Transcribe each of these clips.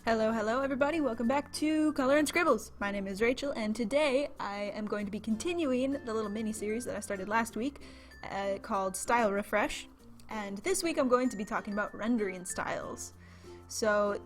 Hello, hello everybody, welcome back to Color and Scribbles. My name is Rachel and today I am going to be continuing the little mini-series that I started last week called Style Refresh. And this week I'm going to be talking about rendering styles. So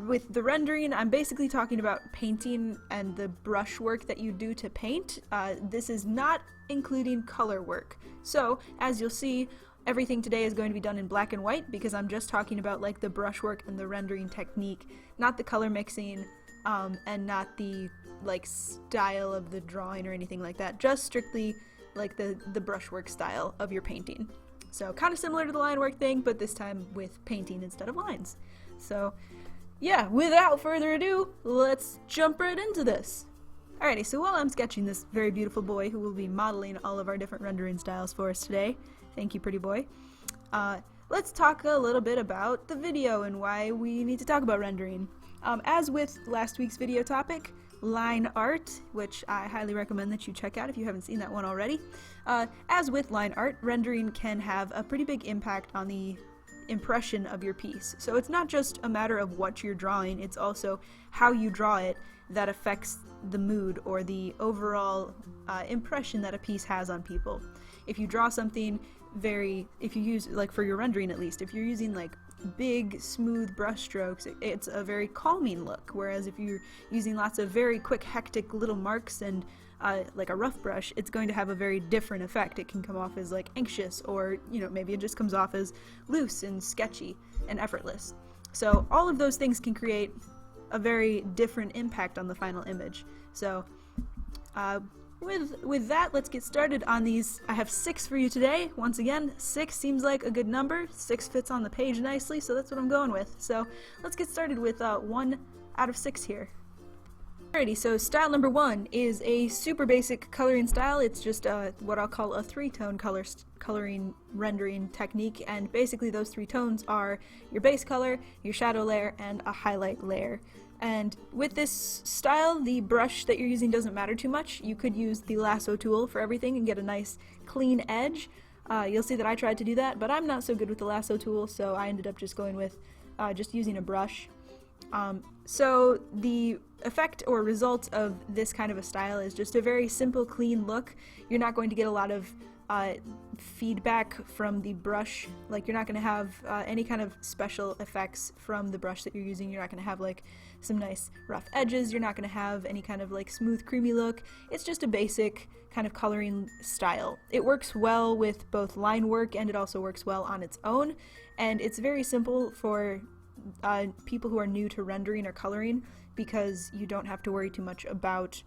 with the rendering, I'm basically talking about painting and the brush work that you do to paint. This is not including color work. So as you'll see, everything today is going to be done in black and white because I'm just talking about like the brushwork and the rendering technique, not the color mixing, and not the like style of the drawing or anything like that. Just strictly like the brushwork style of your painting. So kind of similar to the line work thing, but this time with painting instead of lines. So yeah, without further ado, let's jump right into this. Alrighty, so while I'm sketching this very beautiful boy who will be modeling all of our different rendering styles for us today, thank you, pretty boy. Let's talk a little bit about the video and why we need to talk about rendering. As with last week's video topic, line art, which I highly recommend that you check out if you haven't seen that one already. As with line art, rendering can have a pretty big impact on the impression of your piece. So it's not just a matter of what you're drawing, it's also how you draw it that affects the mood or the overall impression that a piece has on people. If you draw something if you use, like for your rendering at least, if you're using like big smooth brush strokes, it's a very calming look, whereas if you're using lots of very quick hectic little marks and like a rough brush, it's going to have a very different effect. It can come off as like anxious, or maybe it just comes off as loose and sketchy and effortless. So all of those things can create a very different impact on the final image. So with that, let's get started on these. I have 6 for you today. Once again, 6 seems like a good number. 6 fits on the page nicely, so that's what I'm going with. So let's get started with 1 out of 6 here. Alrighty, so style number 1 is a super basic coloring style. It's just what I'll call a 3-tone coloring rendering technique, and basically those 3 tones are your base color, your shadow layer, and a highlight layer. And with this style, the brush that you're using doesn't matter too much. You could use the lasso tool for everything and get a nice clean edge. You'll see that I tried to do that, but I'm not so good with the lasso tool, so I ended up just going with just using a brush. So the effect or result of this kind of a style is just a very simple, clean look. You're not going to get a lot of feedback from the brush. Like, you're not going to have any kind of special effects from the brush that you're using. You're not going to have like some nice rough edges. You're not going to have any kind of like smooth, creamy look. It's just a basic kind of coloring style. It works well with both line work, and it also works well on its own, and it's very simple for people who are new to rendering or coloring, because you don't have to worry too much about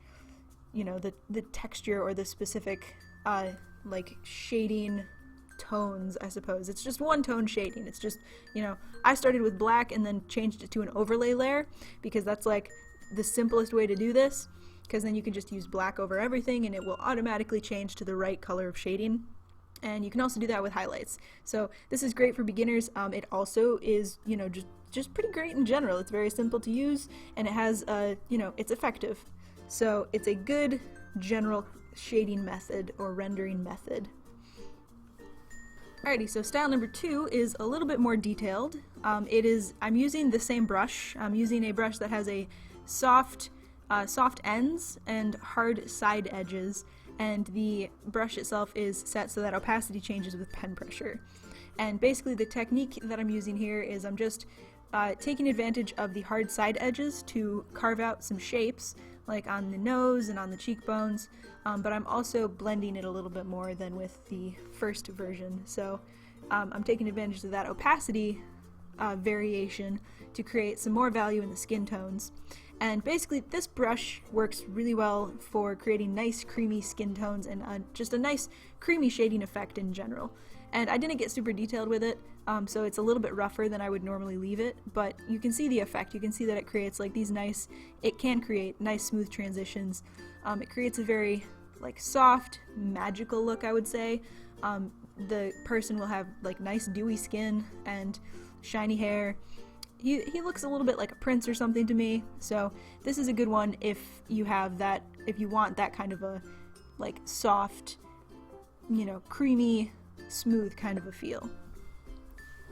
the texture or the specific like shading tones, I suppose. It's just one tone shading. It's just, I started with black and then changed it to an overlay layer because that's like the simplest way to do this, because then you can just use black over everything and it will automatically change to the right color of shading. And you can also do that with highlights. So this is great for beginners. It also is, just pretty great in general. It's very simple to use, and it has, it's effective. So it's a good general shading method or rendering method. Alrighty, so style number 2 is a little bit more detailed. I'm using the same brush. I'm using a brush that has a soft ends and hard side edges, and the brush itself is set so that opacity changes with pen pressure. And basically the technique that I'm using here is I'm just taking advantage of the hard side edges to carve out some shapes, like on the nose and on the cheekbones, but I'm also blending it a little bit more than with the first version. So I'm taking advantage of that opacity variation to create some more value in the skin tones. And basically this brush works really well for creating nice creamy skin tones and just a nice creamy shading effect in general. And I didn't get super detailed with it, so it's a little bit rougher than I would normally leave it, but you can see the effect. You can see that it creates like it can create nice smooth transitions. It creates a very like soft, magical look, I would say. The person will have like nice dewy skin and shiny hair. He looks a little bit like a prince or something to me, so this is a good one if you want that kind of a like soft, creamy, smooth kind of a feel.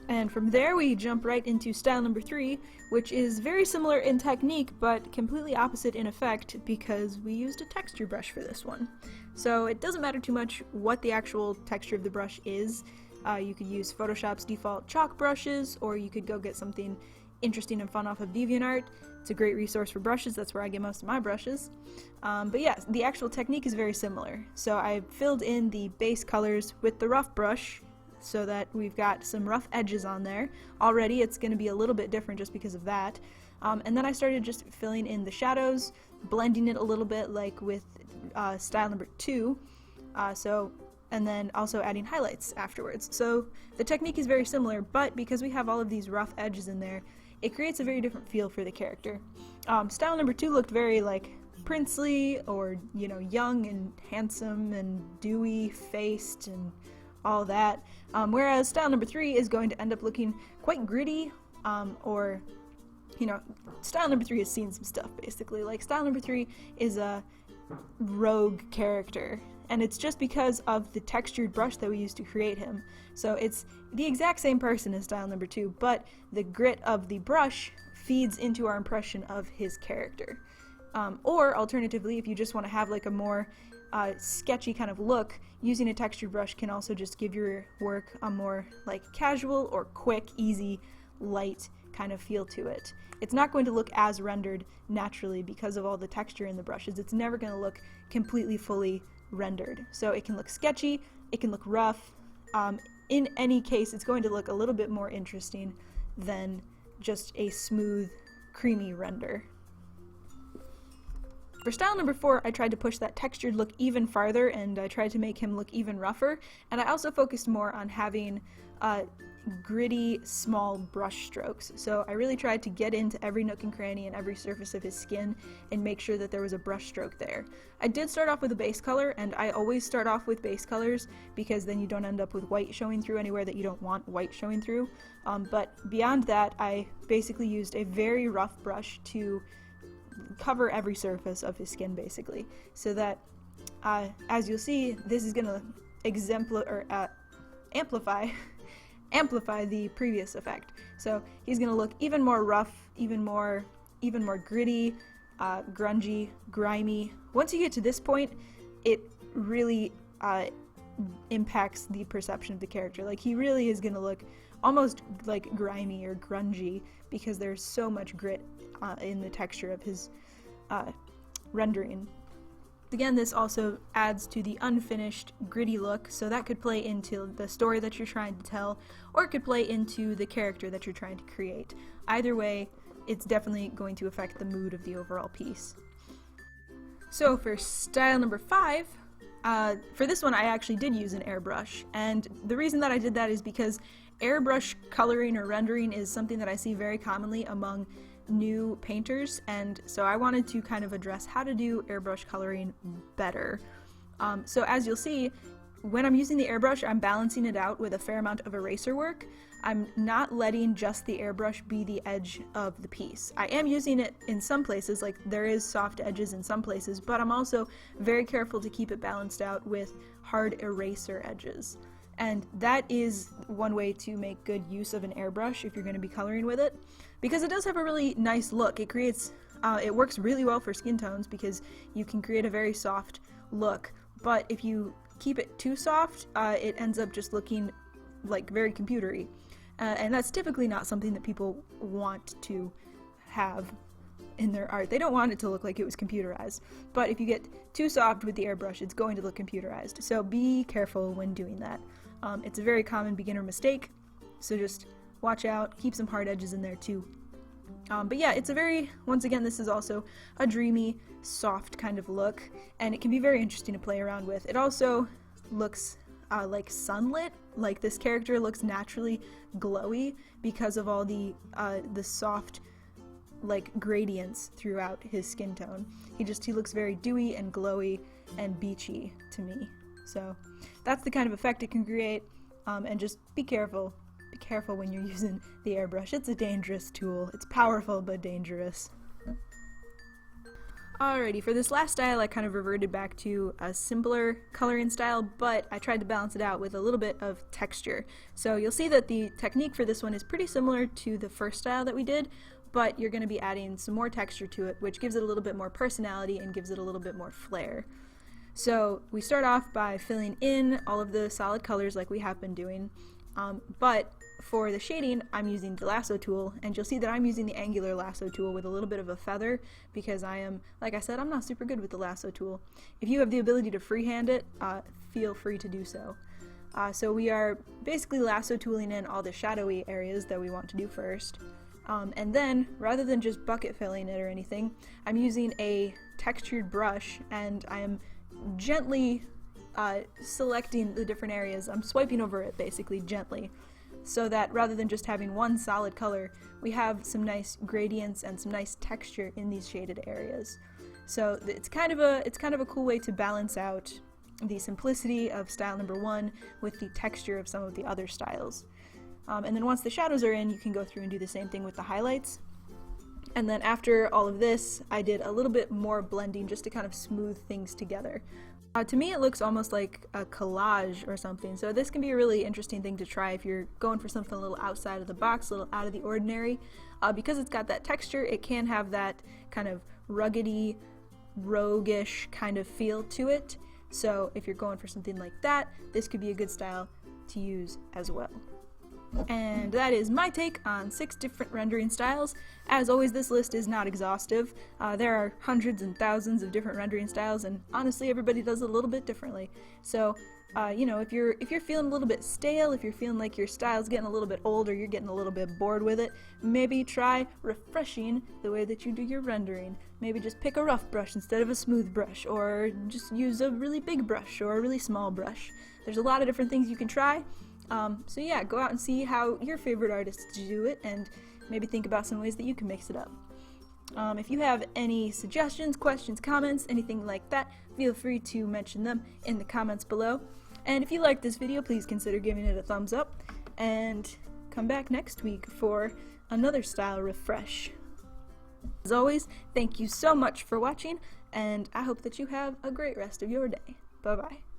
And from there we jump right into style number 3, which is very similar in technique but completely opposite in effect because we used a texture brush for this one. So it doesn't matter too much what the actual texture of the brush is. You could use Photoshop's default chalk brushes, or you could go get something interesting and fun off of DeviantArt. It's a great resource for brushes, that's where I get most of my brushes. But yeah, the actual technique is very similar. So I filled in the base colors with the rough brush, so that we've got some rough edges on there. Already it's going to be a little bit different just because of that. And then I started just filling in the shadows, blending it a little bit like with style number 2, and then also adding highlights afterwards. So the technique is very similar, but because we have all of these rough edges in there, it creates a very different feel for the character. Style number 2 looked very like princely, or you know, young and handsome and dewy faced and all that, whereas style number 3 is going to end up looking quite gritty, or, you know, style number 3 has seen some stuff basically. Like, style number 3 is a rogue character, and it's just because of the textured brush that we used to create him. So it's the exact same person as style number 2, but the grit of the brush feeds into our impression of his character. Or alternatively, if you just want to have like a more sketchy kind of look, using a textured brush can also just give your work a more like casual or quick, easy, light kind of feel to it. It's not going to look as rendered naturally because of all the texture in the brushes. It's never going to look completely fully rendered. So it can look sketchy, it can look rough. In any case, it's going to look a little bit more interesting than just a smooth, creamy render. For style number 4, I tried to push that textured look even farther, and I tried to make him look even rougher, and I also focused more on having gritty, small brush strokes. So I really tried to get into every nook and cranny and every surface of his skin and make sure that there was a brush stroke there. I did start off with a base color, and I always start off with base colors because then you don't end up with white showing through anywhere that you don't want white showing through. But beyond that, I basically used a very rough brush to cover every surface of his skin basically, so that as you'll see, this is going to amplify the previous effect. So he's going to look even more rough, even more gritty, grungy, grimy. Once you get to this point, it really impacts the perception of the character. Like, he really is going to look almost like grimy or grungy because there's so much grit in the texture of his rendering. Again, this also adds to the unfinished, gritty look, so that could play into the story that you're trying to tell, or it could play into the character that you're trying to create. Either way, it's definitely going to affect the mood of the overall piece. So for style number 5, for this one I actually did use an airbrush, and the reason that I did that is because airbrush coloring or rendering is something that I see very commonly among new painters, and so I wanted to kind of address how to do airbrush coloring better. So as you'll see, when I'm using the airbrush, I'm balancing it out with a fair amount of eraser work. I'm not letting just the airbrush be the edge of the piece. I am using it in some places, like there is soft edges in some places, but I'm also very careful to keep it balanced out with hard eraser edges. And that is one way to make good use of an airbrush if you're going to be coloring with it, because it does have a really nice look. It creates, it works really well for skin tones because you can create a very soft look, but if you keep it too soft, it ends up just looking like very computery. And that's typically not something that people want to have in their art. They don't want it to look like it was computerized, but if you get too soft with the airbrush, it's going to look computerized. So be careful when doing that. It's a very common beginner mistake, so just watch out, keep some hard edges in there too. But yeah, it's a very, once again, this is also a dreamy, soft kind of look, and it can be very interesting to play around with. It also looks like sunlit, like this character looks naturally glowy because of all the soft like gradients throughout his skin tone. He looks very dewy and glowy and beachy to me. So that's the kind of effect it can create, and just be careful. Be careful when you're using the airbrush. It's a dangerous tool. It's powerful but dangerous. Alrighty, for this last style I kind of reverted back to a simpler coloring style, but I tried to balance it out with a little bit of texture. So you'll see that the technique for this one is pretty similar to the first style that we did, but you're going to be adding some more texture to it, which gives it a little bit more personality and gives it a little bit more flair. So we start off by filling in all of the solid colors like we have been doing, but for the shading I'm using the lasso tool, and you'll see that I'm using the angular lasso tool with a little bit of a feather because I am, like I said, I'm not super good with the lasso tool. If you have the ability to freehand it, feel free to do so. So we are basically lasso tooling in all the shadowy areas that we want to do first. And then, rather than just bucket filling it or anything, I'm using a textured brush and I am gently selecting the different areas. I'm swiping over it basically gently, so that rather than just having one solid color, we have some nice gradients and some nice texture in these shaded areas. So it's kind of a cool way to balance out the simplicity of style number 1 with the texture of some of the other styles. And then once the shadows are in, you can go through and do the same thing with the highlights. And then after all of this, I did a little bit more blending just to kind of smooth things together. To me it looks almost like a collage or something, so this can be a really interesting thing to try if you're going for something a little outside of the box, a little out of the ordinary. Because it's got that texture, it can have that kind of ruggedy, roguish kind of feel to it. So if you're going for something like that, this could be a good style to use as well. And that is my take on 6 different rendering styles. As always, this list is not exhaustive. There are hundreds and thousands of different rendering styles, and honestly everybody does it a little bit differently. So you know, if you're feeling a little bit stale, if you're feeling like your style's getting a little bit old or you're getting a little bit bored with it, maybe try refreshing the way that you do your rendering. Maybe just pick a rough brush instead of a smooth brush, or just use a really big brush or a really small brush. There's a lot of different things you can try. So yeah, go out and see how your favorite artists do it, and maybe think about some ways that you can mix it up. If you have any suggestions, questions, comments, anything like that, feel free to mention them in the comments below. And if you liked this video, please consider giving it a thumbs up, and come back next week for another style refresh. As always, thank you so much for watching, and I hope that you have a great rest of your day. Bye-bye.